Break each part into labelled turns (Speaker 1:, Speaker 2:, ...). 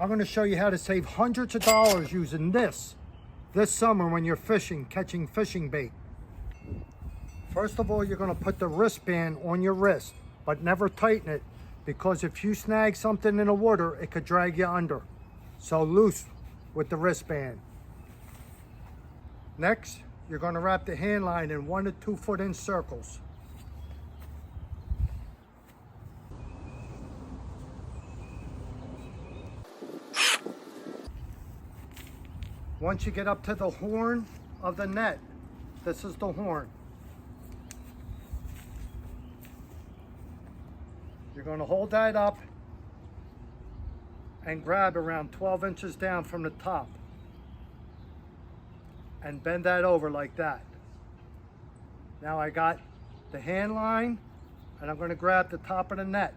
Speaker 1: I'm going to show you how to save hundreds of dollars using this summer when you're fishing, catching fishing bait. First of all, you're going to put the wristband on your wrist, but never tighten it, because if you snag something in the water, it could drag you under. So loose with the wristband. Next, you're going to wrap the hand line in 1 to 2 foot inch circles. Once you get up to the horn of the net, this is the horn. You're going to hold that up and grab around 12 inches down from the top and bend that over like that. Now I got the hand line and I'm going to grab the top of the net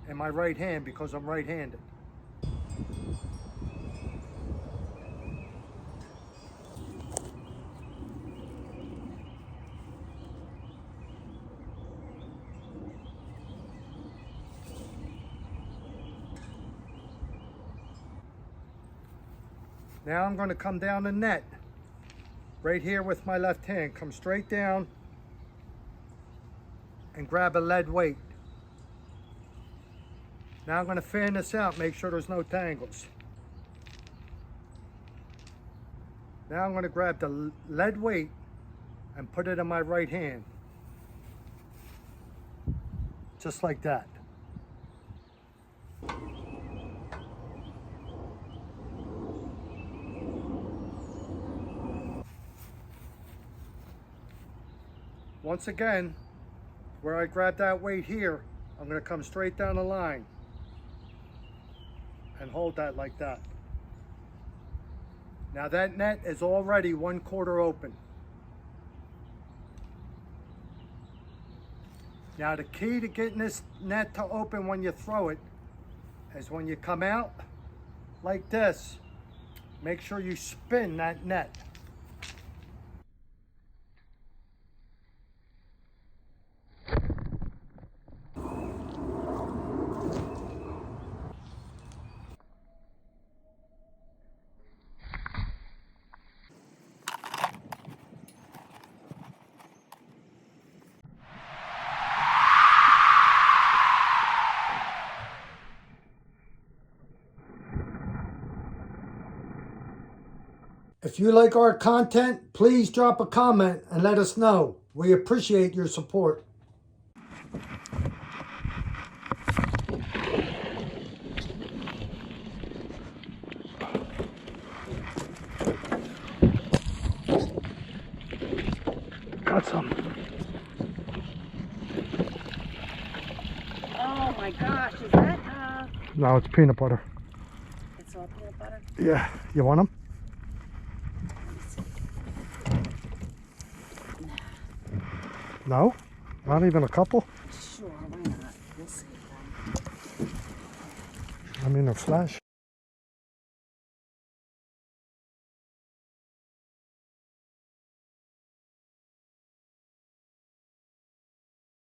Speaker 1: in my right hand because I'm right-handed. Now I'm going to come down the net right here with my left hand. Come straight down and grab a lead weight. Now I'm going to fan this out, make sure there's no tangles. Now I'm going to grab the lead weight and put it in my right hand. Just like that. Once again, where I grab that weight here, I'm going to come straight down the line and hold that like that. Now that net is already 1/4 open. Now the key to getting this net to open when you throw it is when you come out like this, make sure you spin that net. If you like our content, please drop a comment and let us know. We appreciate your support. Got some.
Speaker 2: Oh my gosh, is that
Speaker 1: No, it's peanut butter.
Speaker 2: it's all peanut butter?
Speaker 1: Yeah, you want them? No? Not even a couple?
Speaker 2: Sure, why not? We'll see then.
Speaker 1: I mean, they're flesh.